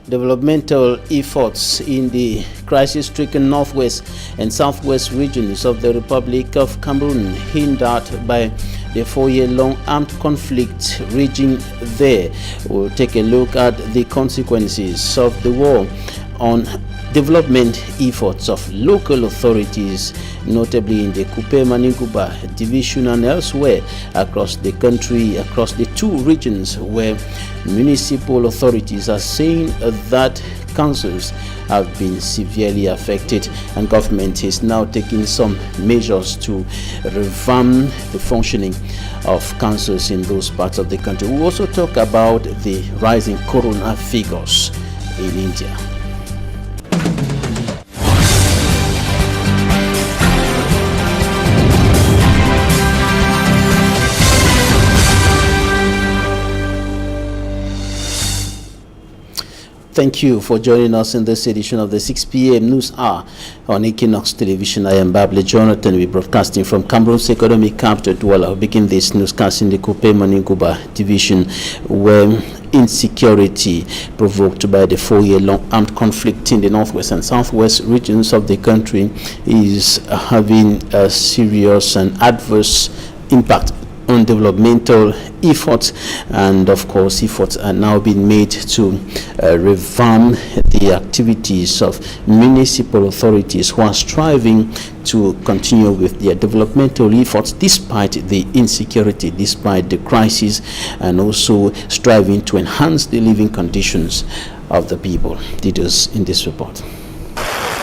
developmental efforts in the crisis-stricken northwest and southwest regions of the Republic of Cameroon hindered by the 4-year-long armed conflict raging there. We'll take a look at the consequences of the war on development efforts of local authorities, notably in the Coupe-Maninguba division and elsewhere across the country, across the two regions where municipal authorities are saying that councils have been severely affected, and government is now taking some measures to revamp the functioning of councils in those parts of the country. We'll also talk about the rising corona figures in India. Thank you for joining us in this edition of the 6 p.m. News Hour on Equinoxe Television. I am Bable Jonathan. We're broadcasting from Cameroon's economic capital, Douala. We begin this newscast in the Coupe-Maninguba division, where insecurity provoked by the 4-year-long armed conflict in the northwest and southwest regions of the country is having a serious and adverse impact on developmental efforts, and of course efforts are now being made to revamp the activities of municipal authorities who are striving to continue with their developmental efforts despite the insecurity, despite the crisis, and also striving to enhance the living conditions of the people. Details in this report.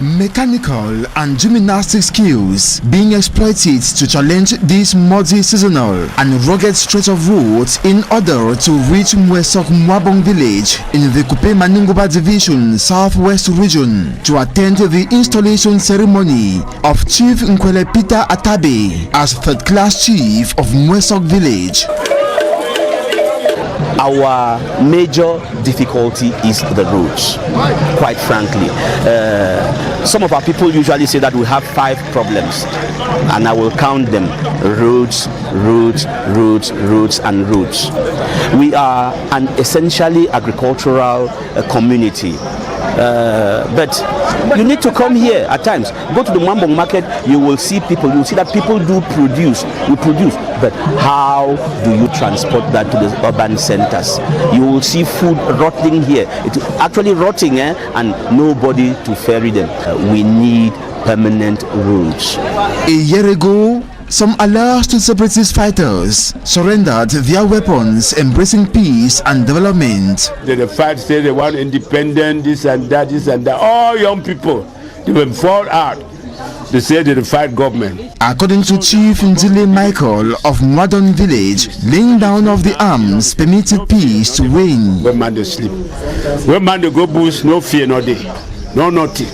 Mechanical and gymnastic skills being exploited to challenge this multi-seasonal and rugged stretch of roads in order to reach Mwesok Mwabong village in the Coupe-Maninguba division southwest region to attend the installation ceremony of Chief Nkwele Peter Atabe as third-class chief of Mwesok village. Our major difficulty is the roads, quite frankly. Some of our people usually say that we have 5 problems, and I will count them: roads, roads, roads, roads, and roads. We are an essentially agricultural community. But you need to come here at times. Go to the Mwambong market, you will see people. You will see that people do produce. We produce, but how do you transport that to the urban centers? You will see food rotting here. It's actually rotting, and nobody to ferry them. We need permanent roads. A year ago, some alleged separatist fighters surrendered their weapons, embracing peace and development. The fight say they want independence, this and that, this and that. All young people, they will fall out. They say they fight government. According to Chief Ndile Michael of Mwadon village, laying down of the arms permitted peace to reign. When man they sleep, when man they go bush, no fear, no day, no nothing.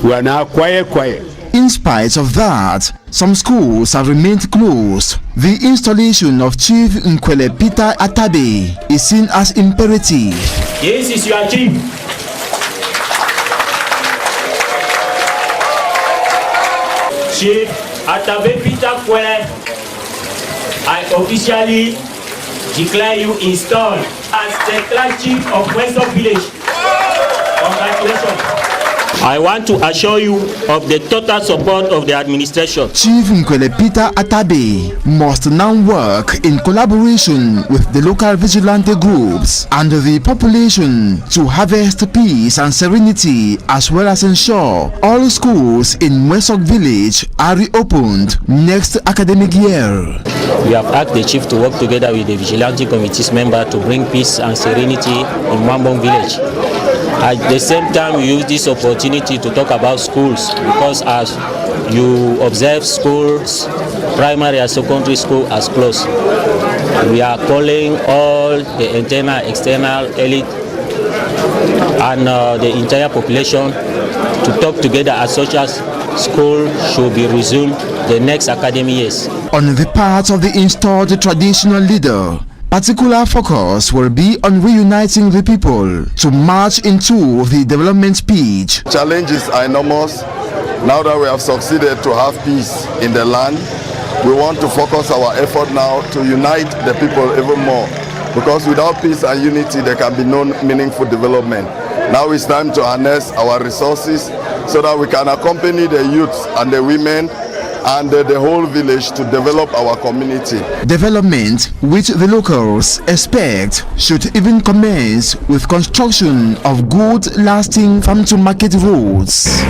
We are now quiet. In spite of that, some schools have remained closed. The installation of Chief Nkwele Peter Atabe is seen as imperative. This is your chief. Chief Atabe Peter Nkwele, I officially declare you installed as the class chief of Mwesok village. Congratulations. I want to assure you of the total support of the administration. Chief Nkwele Peter Atabe must now work in collaboration with the local vigilante groups and the population to harvest peace and serenity, as well as ensure all schools in Mwesok village are reopened next academic year. We have asked the chief to work together with the vigilante committee's member to bring peace and serenity in Mwambong village. At the same time, we use this opportunity to talk about schools, because as you observe, schools, primary and secondary school as closed. We are calling all the internal, external elite and the entire population to talk together as such as school should be resumed the next academic years. On the part of the installed traditional leader, particular focus will be on reuniting the people to march into the development pitch. Challenges are enormous. Now that we have succeeded to have peace in the land, we want to focus our effort now to unite the people even more, because without peace and unity there can be no meaningful development. Now it's time to harness our resources so that we can accompany the youths and the women and the whole village to develop our community. Development which the locals expect should even commence with construction of good lasting farm to market roads.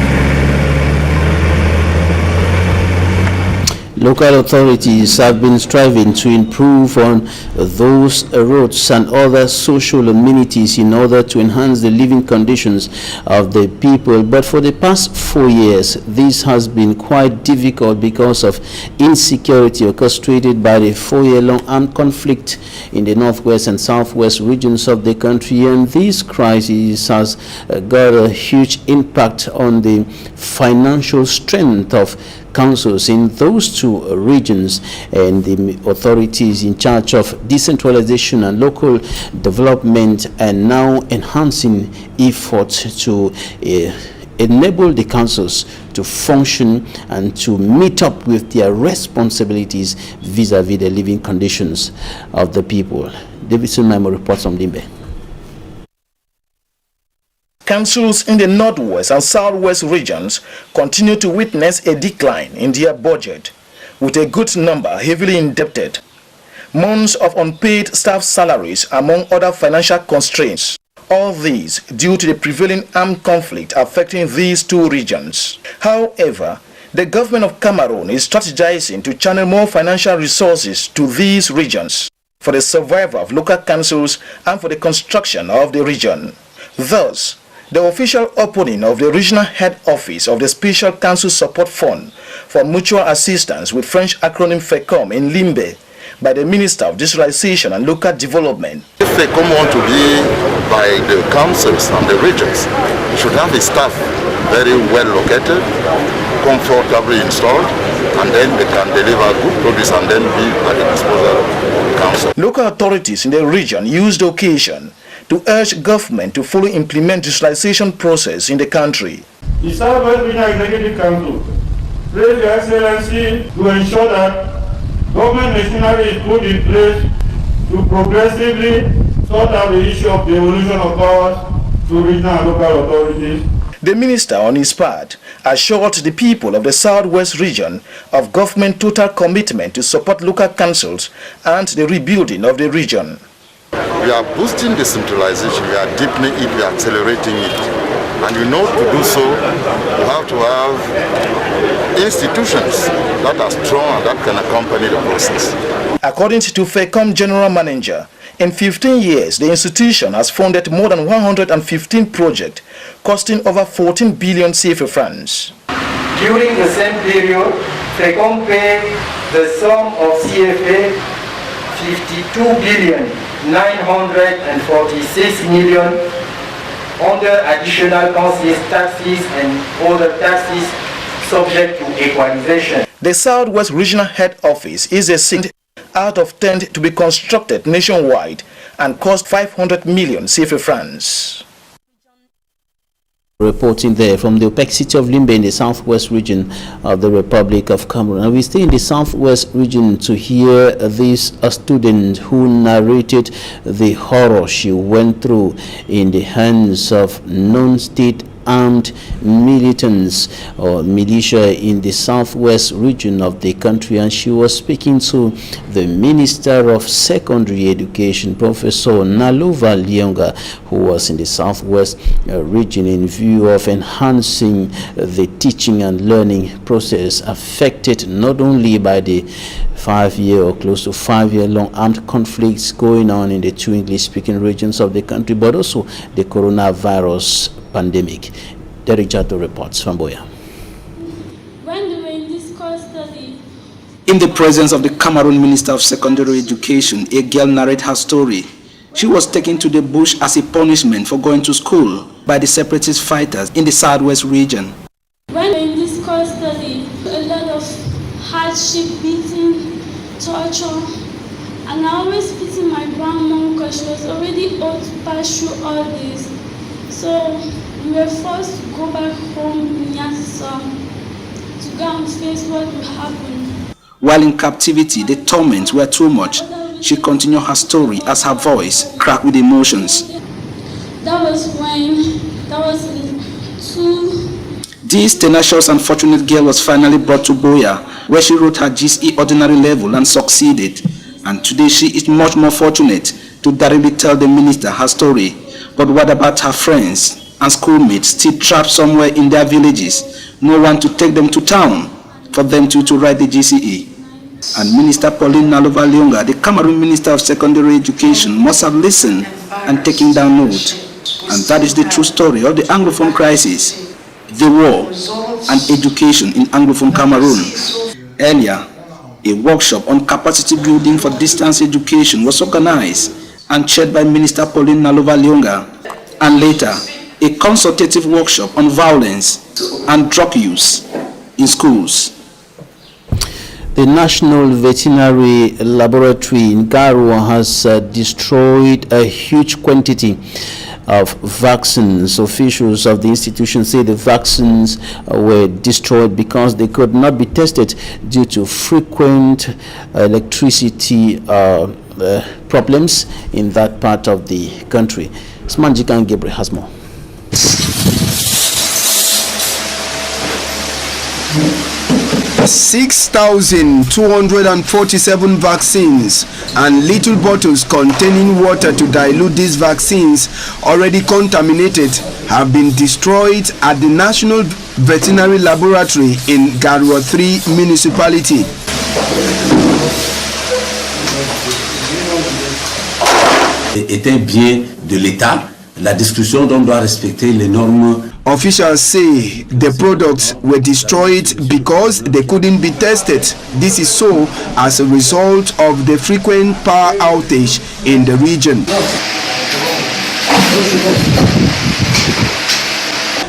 Local authorities have been striving to improve on those roads and other social amenities in order to enhance the living conditions of the people. But for the past 4 years, this has been quite difficult because of insecurity orchestrated by the 4-year-long armed conflict in the northwest and southwest regions of the country. And this crisis has got a huge impact on the financial strength of councils in those two regions, and the authorities in charge of decentralization and local development are now enhancing efforts to enable the councils to function and to meet up with their responsibilities vis-a-vis the living conditions of the people. Davidson Memo reports from Limbe. Councils in the northwest and southwest regions continue to witness a decline in their budget, with a good number heavily indebted. Months of unpaid staff salaries, among other financial constraints. All these due to the prevailing armed conflict affecting these two regions. However, the government of Cameroon is strategizing to channel more financial resources to these regions for the survival of local councils and for the construction of the region. Thus, the official opening of the regional head office of the Special Council Support Fund for Mutual Assistance with French acronym FECOM in Limbe by the Minister of Digitalization and Local Development. If FECOM want to be by the councils and the regions, it should have its staff very well located, comfortably installed, and then they can deliver good produce and then be at the disposal of the council. Local authorities in the region used the occasion to urge government to fully implement digitalization process in the country. The Southwest Regional Executive Council praise Your Excellency to ensure that government machinery is put in place to progressively sort out the issue of the evolution of powers to regional and local authorities. The minister, on his part, assured the people of the southwest region of government total commitment to support local councils and the rebuilding of the region. We are boosting decentralization, we are deepening it, we are accelerating it. And you know, to do so, you have to have institutions that are strong and that can accompany the process. According to FECOM General Manager, in 15 years, the institution has funded more than 115 projects costing over 14 billion CFA francs. During the same period, FECOM paid the sum of CFA 52 billion 946 million under additional council taxes and other taxes subject to equalization. The Southwest Regional Head Office is a 6 out of 10 to be constructed nationwide and cost 500 million CFA francs. Reporting there from the opaque city of Limbe in the southwest region of the Republic of Cameroon. And we stay in the southwest region to hear this student who narrated the horror she went through in the hands of non-state armed militants or militia in the southwest region of the country, and she was speaking to the Minister of Secondary Education, Professor Nalova Lionga, who was in the southwest region in view of enhancing the teaching and learning process affected not only by the 5-year or close to 5-year-long armed conflicts going on in the two English-speaking regions of the country, but also the coronavirus pandemic. Derek Jato reports from Boya. When they were in this course study, in the presence of the Cameroon Minister of Secondary Education, a girl narrated her story. She was taken to the bush as a punishment for going to school by the separatist fighters in the southwest region. When they were in this course study, a lot of hardship, beating, torture, and I always pity my grandma because she was already old to pass through all this. So we were forced to go back home in Yasa to go and face what will happen. While in captivity, the torments were too much. She continued her story as her voice cracked with emotions. That was two. This tenacious and fortunate girl was finally brought to Boya, where she wrote her GCE ordinary level and succeeded. And today she is much more fortunate to directly tell the minister her story. But what about her friends and schoolmates still trapped somewhere in their villages? No one to take them to town for them to write the GCE. And Minister Pauline Nalova-Lyonga, the Cameroon Minister of Secondary Education, must have listened and taken down note. And that is the true story of the Anglophone crisis, the war and education in Anglophone Cameroon. Earlier, a workshop on capacity building for distance education was organized and chaired by Minister Pauline Nalova-Lyonga, and later, a consultative workshop on violence and drug use in schools. The National Veterinary Laboratory in Garoua has destroyed a huge quantity of vaccines. Officials of the institution say the vaccines were destroyed because they could not be tested due to frequent electricity problems in that part of the country. Smanjikan Gabriel has more. $6,247 vaccines and little bottles containing water to dilute these vaccines already contaminated have been destroyed at the National Veterinary Laboratory in Garoua 3 municipality. Est un bien de l'État. La destruction doit respecter les normes. Officials say the products were destroyed because they couldn't be tested. This is so as a result of the frequent power outage in the region.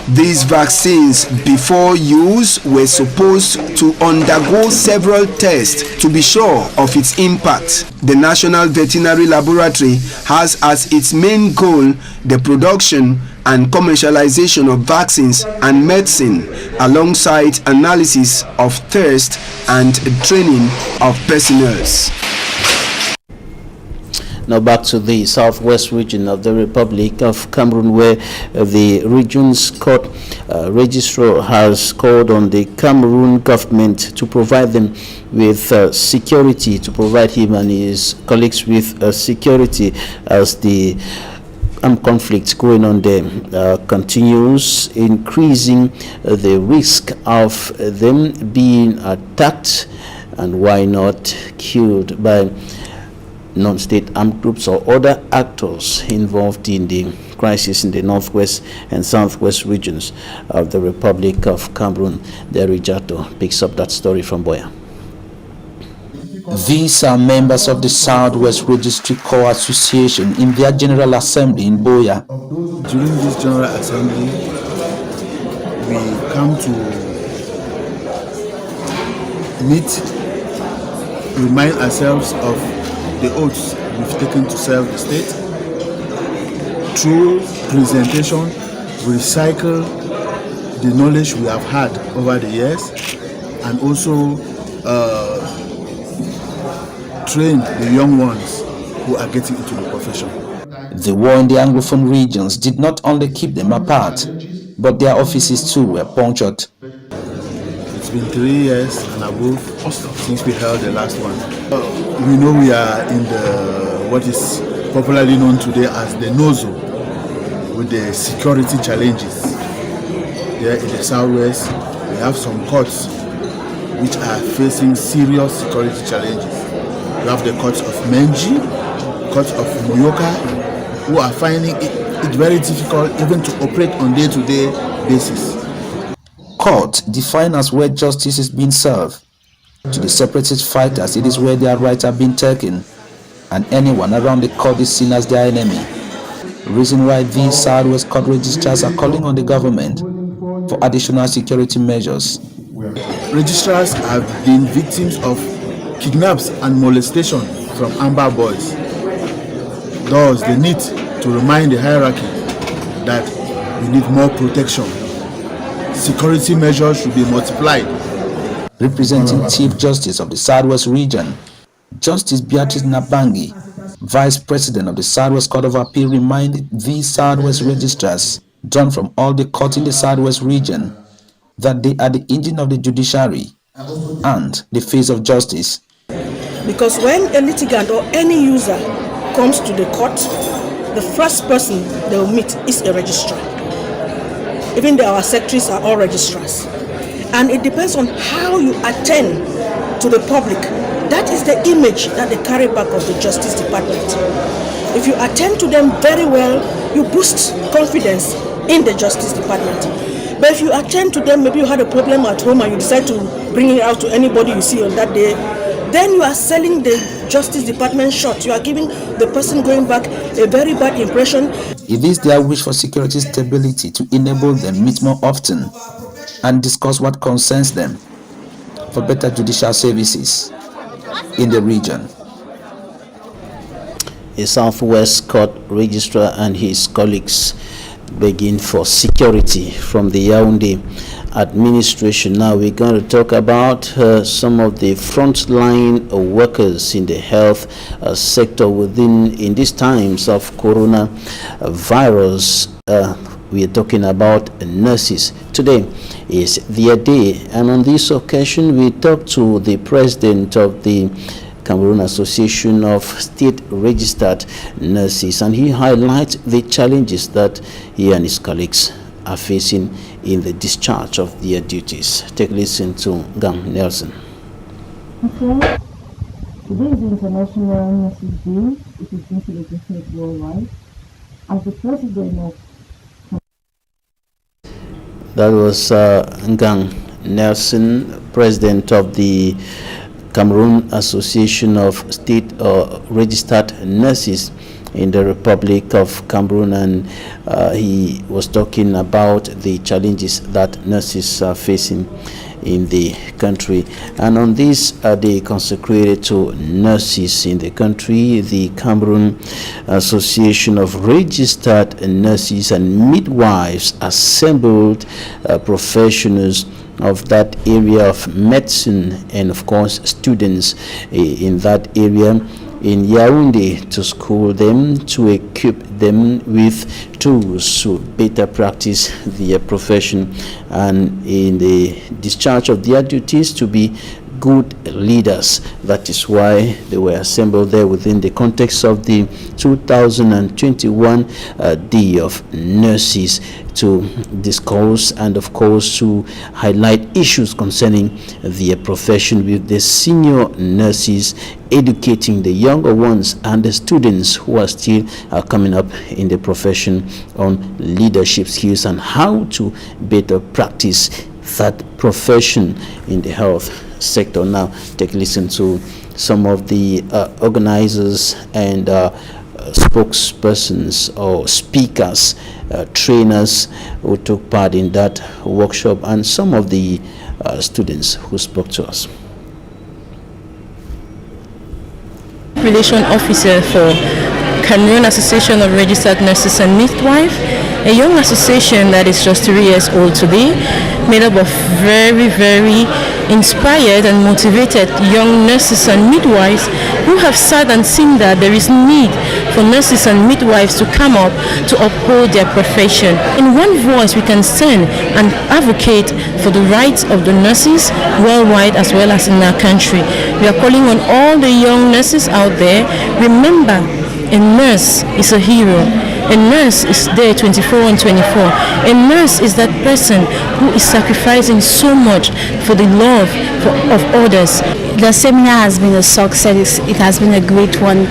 These vaccines, before use, were supposed to undergo several tests to be sure of its impact. The National Veterinary Laboratory has as its main goal the production and commercialization of vaccines and medicine, alongside analysis of thirst and training of personnel. Now back to the southwest region of the Republic of Cameroon, where the region's court registrar has called on the Cameroon government to provide them with security, to provide him and his colleagues with security as the conflict going on there continues, increasing the risk of them being attacked and why not killed by non-state armed groups or other actors involved in the crisis in the northwest and southwest regions of the Republic of Cameroon. Derijato picks up that story from Boya. These are members of the Southwest Registry Corps Association in their General Assembly in Boya. During this General Assembly, we come to meet, remind ourselves of the oaths we've taken to serve the state. Through presentation, we recycle the knowledge we have had over the years and also train the young ones who are getting into the profession. The war in the Anglophone regions did not only keep them apart, but their offices too were punctured. It's been 3 years and above since we held the last one. We know we are in the what is popularly known today as the no-zone, with the security challenges. Here in the southwest, we have some courts which are facing serious security challenges. We have the courts of Menji, courts of Moyoka, who are finding it very difficult even to operate on day-to-day basis. Court defined as where justice is being served. To the separatist fighters, it is where their rights are being taken, and anyone around the court is seen as their enemy. Reason why these Southwest court registrars are calling on the government for additional security measures. Registrars have been victims of kidnaps and molestation from Amber boys. Thus, they need to remind the hierarchy that we need more protection. Security measures should be multiplied. Representing Chief Justice of the Southwest region, Justice Beatrice Nabangi, Vice President of the Southwest Court of Appeal reminded these Southwest registrars, drawn from all the courts in the Southwest region, that they are the engine of the judiciary and the face of justice. Because when a litigant or any user comes to the court, the first person they will meet is a registrar. Even our secretaries are all registrars. And it depends on how you attend to the public. That is the image that they carry back of the Justice Department. If you attend to them very well, you boost confidence in the Justice Department. But if you attend to them, maybe you had a problem at home and you decide to bring it out to anybody you see on that day, then you are selling the Justice Department short. You are giving the person going back a very bad impression. It is their wish for security stability to enable them meet more often and discuss what concerns them for better judicial services in the region. A Southwest Court registrar and his colleagues begging for security from the Yaoundé administration. Now we're going to talk about some of the frontline workers in the health sector in these times of coronavirus. We are talking about nurses. Today is their day, and on this occasion we talked to the president of the Cameroon Association of State Registered Nurses, and he highlights the challenges that he and his colleagues are facing in the discharge of their duties. Take a listen to Gam Nelson. Okay. Today is the International Nurses Day, which is being celebrated worldwide. As the president of That was Ngang Nelson, president of the Cameroon Association of State Registered Nurses in the Republic of Cameroon, and he was talking about the challenges that nurses are facing in the country. And on this day consecrated to nurses in the country, the Cameroon Association of Registered Nurses and Midwives assembled professionals of that area of medicine and of course students in that area in Yaoundé to school them, to equip them with tools to better practice their profession, and in the discharge of their duties to be good leaders. That is why they were assembled there within the context of the 2021 Day of Nurses to discuss and of course to highlight issues concerning their profession, with the senior nurses educating the younger ones and the students who are still coming up in the profession on leadership skills and how to better practice that profession in the health sector. Now take a listen to some of the organizers and spokespersons or speakers, trainers who took part in that workshop, and some of the students who spoke to us. Relation Officer for Cameroon Association of Registered Nurses and Midwives, a young association that is just 3 years old today, made up of very inspired and motivated young nurses and midwives who have sat and seen that there is need for nurses and midwives to come up to uphold their profession. In one voice we can stand and advocate for the rights of the nurses worldwide as well as in our country. We are calling on all the young nurses out there, remember, a nurse is a hero. A nurse is there 24/24. A nurse is that person who is sacrificing so much for the love of others. The seminar has been a success. It has been a great one.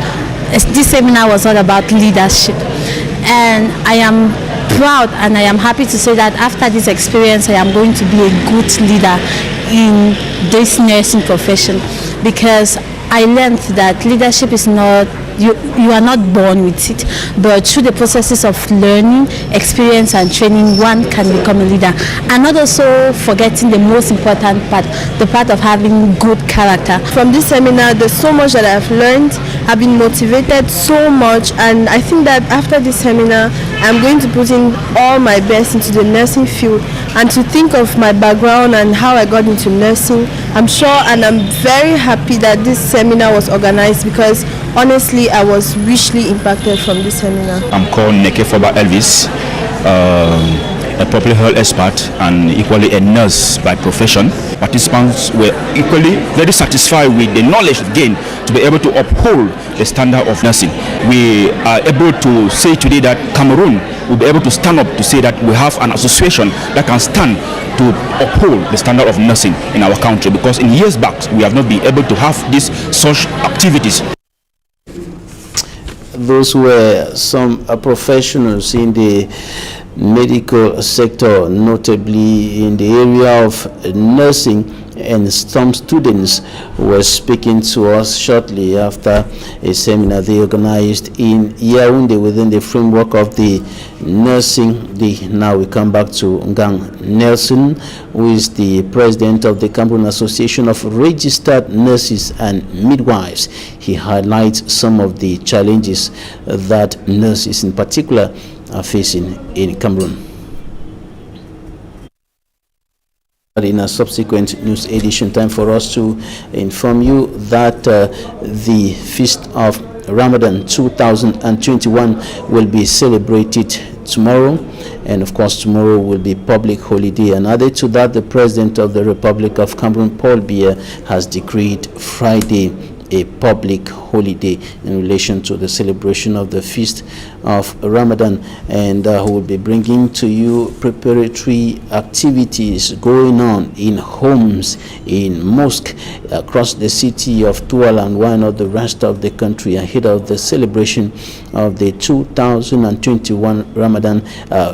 This seminar was all about leadership, and I am proud and I am happy to say that after this experience I am going to be a good leader in this nursing profession, because I learned that leadership is not, you are not born with it, but through the processes of learning, experience and training, one can become a leader. And not also forgetting the most important part, the part of having good character. From this seminar, there's so much that I've learned. I've been motivated so much, and I think that after this seminar I'm going to put in all my best into the nursing field. And to think of my background and how I got into nursing, I'm sure and I'm very happy that this seminar was organized, because honestly I was richly impacted from this seminar. I'm called Neke Foba Elvis, a public health expert and equally a nurse by profession. Participants were equally very satisfied with the knowledge gained to be able to uphold the standard of nursing. We are able to say today that Cameroon will be able to stand up to say that we have an association that can stand to uphold the standard of nursing in our country, because in years back we have not been able to have these such activities. Those were some professionals in the medical sector, notably in the area of nursing, and some students were speaking to us shortly after a seminar they organized in Yaoundé within the framework of the nursing day. Now we come back to Ngang Nelson, who is the president of the Cameroon Association of Registered Nurses and Midwives. He highlights some of the challenges that nurses in particular are facing in Cameroon. In a subsequent news edition, time for us to inform you that the Feast of Ramadan 2021 will be celebrated tomorrow, and of course tomorrow will be public holiday. And added to that, the President of the Republic of Cameroon, Paul Biya, has decreed Friday a public holiday in relation to the celebration of the Feast of Ramadan, and who will be bringing to you preparatory activities going on in homes, in mosques across the city of Douala and one of the rest of the country ahead of the celebration of the 2021 Ramadan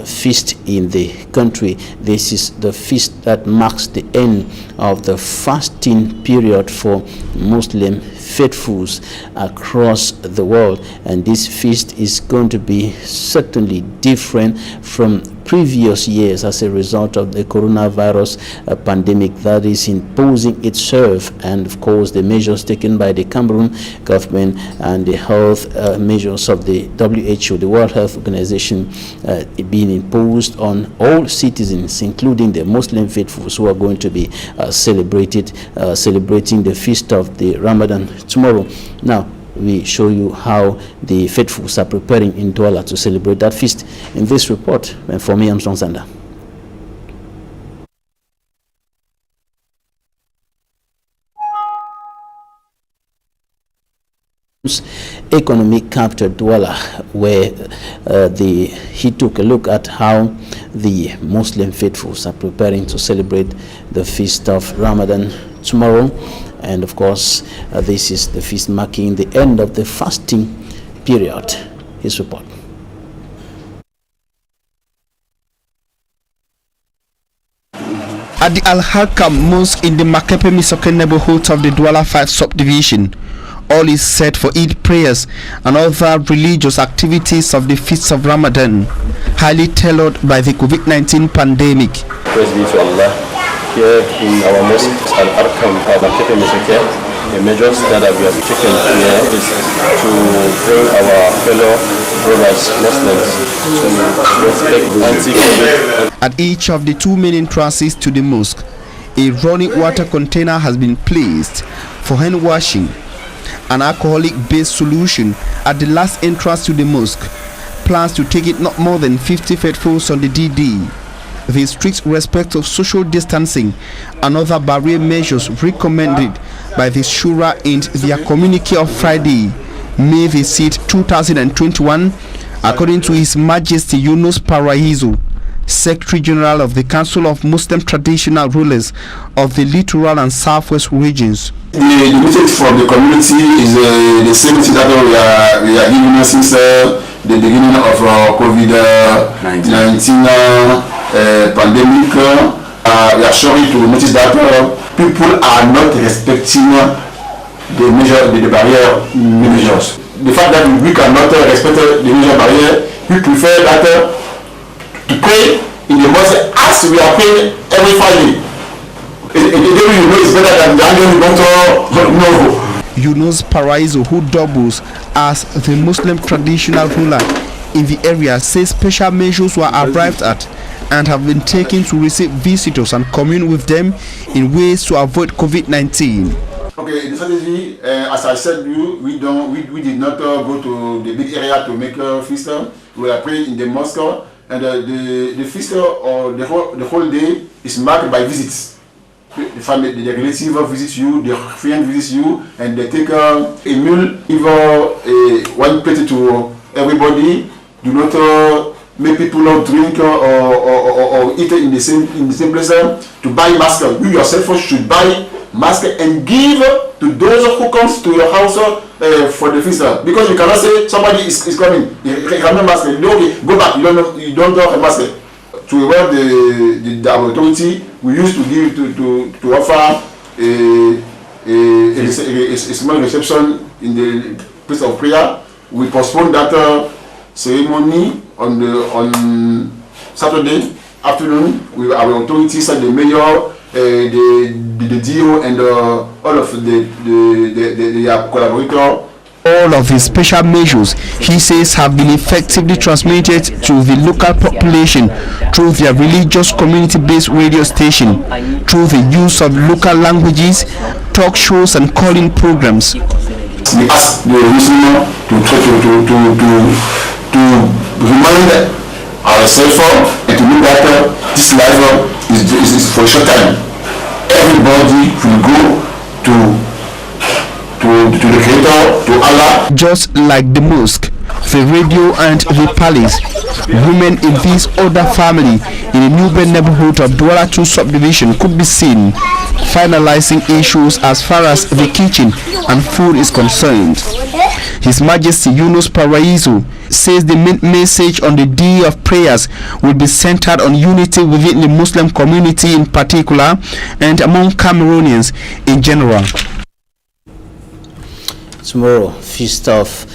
feast in the country. This is the feast that marks the end of the fasting period for Muslim faithfuls across the world, and this feast is going to be certainly different from previous years as a result of the coronavirus pandemic that is imposing itself, and of course the measures taken by the Cameroon government and the health measures of the WHO, the World Health Organization, being imposed on all citizens, including the Muslim faithfuls who are going to be celebrating the feast of the Ramadan tomorrow. Now we show you how the faithfuls are preparing in Douala to celebrate that feast in this report. And for me, I'm Strong Sander. Economic captured Douala, where he took a look at how the Muslim faithfuls are preparing to celebrate the feast of Ramadan tomorrow. And of course, this is the feast marking the end of the fasting period. His report. At the Al-Hakam Mosque in the Makepe Misoke neighborhood of the Douala 5 subdivision, all is set for Eid prayers and other religious activities of the feast of Ramadan, highly tailored by the COVID-19 pandemic. Praise be to Allah. Here in our mosque, Al-Arkam Makepe Misoke, the measures that we have taken here is to bring our fellow brothers, Muslims, to respect anti-COVID. At each of the two main entrances to the mosque, a running water container has been placed for hand washing. An alcoholic-based solution at the last entrance to the mosque plans to take it not more than 50 faithfuls on the DD. The strict respect of social distancing and other barrier measures recommended by the Shura in their communique of Friday, May the 6th, 2021, according to His Majesty Yunus Paraizo, Secretary General of the Council of Muslim Traditional Rulers of the Littoral and Southwest regions. The message from the community is the same thing that we are giving since the beginning of COVID-19 pandemic. We are sorry to notice that people are not respecting the barrier measures. The fact that we cannot respect the measure barrier, we prefer that to pray in the mosque as we are praying every Friday. It's better than the Yunus Paraizo, who doubles as the Muslim traditional ruler in the area say special measures were arrived at and have been taken to receive visitors and commune with them in ways to avoid COVID-19. Okay, the strategy, as I said, we did not go to the big area to make a feast. We are praying in the mosque, and the feast or the whole day is marked by visits. The family, the relative visits you, the friend visits you, and they take a meal, either one plate to everybody. Do not make people not drink or eat in the same place. To buy mask, you yourself should buy mask and give to those who comes to your house for the feast. Because you cannot say somebody is coming, you cannot mask. Okay, go back. You don't have a mask. To wear the authority, we used to give to offer a small reception in the place of prayer. We postponed that ceremony on Saturday afternoon with our authorities and the mayor, the DO, and all of the collaborators. All of his special measures, he says, have been effectively transmitted to the local population through their religious community-based radio station, through the use of local languages, talk shows and call-in programs. We ask the listener to remind ourselves and to look at this life is for a short time. Everybody will go to the Creator, to Allah. Just like the mosque, the radio and the palace, women in this other family in the Newbern neighborhood of Douala 2 subdivision could be seen finalizing issues as far as the kitchen and food is concerned. His Majesty Yunus Paraiso says the main message on the day of prayers will be centered on unity within the Muslim community in particular and among Cameroonians in general. Tomorrow, feast of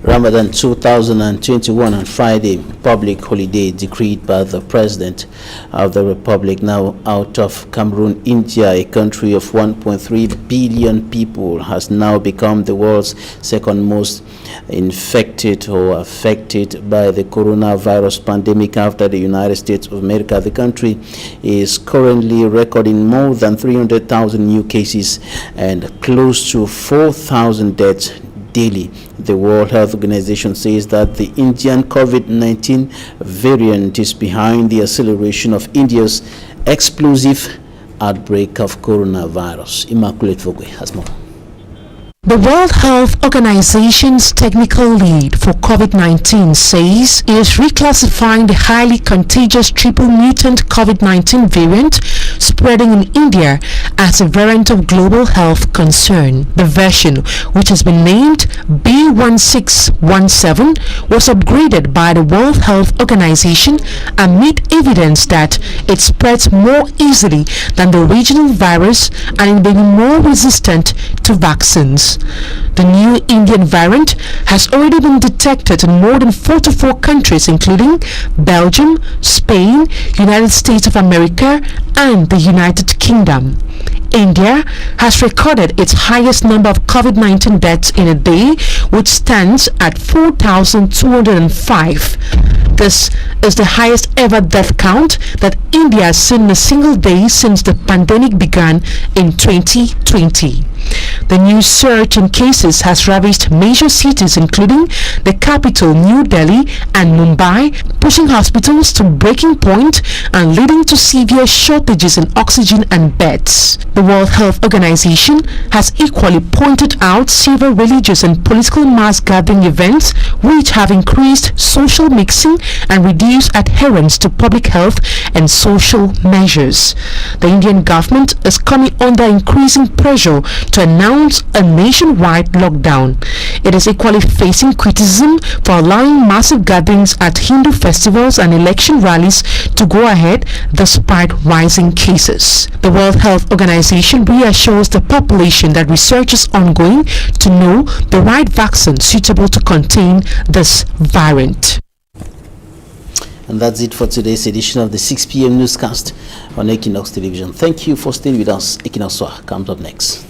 Ramadan 2021 on Friday, public holiday decreed by the President of the Republic, now out of Cameroon. India, a country of 1.3 billion people, has now become the world's second most infected or affected by the coronavirus pandemic after the United States of America. The country is currently recording more than 300,000 new cases and close to 4,000 deaths daily. The World Health Organization says that the Indian COVID-19 variant is behind the acceleration of India's explosive outbreak of coronavirus. Immaculate Vogwe has more. The World Health Organization's technical lead for COVID-19 says it is reclassifying the highly contagious triple mutant COVID-19 variant spreading in India as a variant of global health concern. The version, which has been named B1617, was upgraded by the World Health Organization amid evidence that it spreads more easily than the original virus and it may be more resistant to vaccines. The new Indian variant has already been detected in more than 44 countries including Belgium, Spain, United States of America and the United Kingdom. India has recorded its highest number of COVID-19 deaths in a day, which stands at 4,205. This is the highest ever death count that India has seen in a single day since the pandemic began in 2020. The new surge in cases has ravaged major cities including the capital New Delhi and Mumbai, pushing hospitals to breaking point and leading to severe shortages in oxygen and beds. The World Health Organization has equally pointed out several religious and political mass gathering events which have increased social mixing and reduced adherence to public health and social measures. The Indian government is coming under increasing pressure to announce a nationwide lockdown. It is equally facing criticism for allowing massive gatherings at Hindu festivals and election rallies to go ahead despite rising cases. The World Health Organization reassures the population that research is ongoing to know the right vaccine suitable to contain this variant. And that's it for today's edition of the 6 p.m. newscast on Equinoxe Television. Thank you for staying with us. Equinoxe comes up next.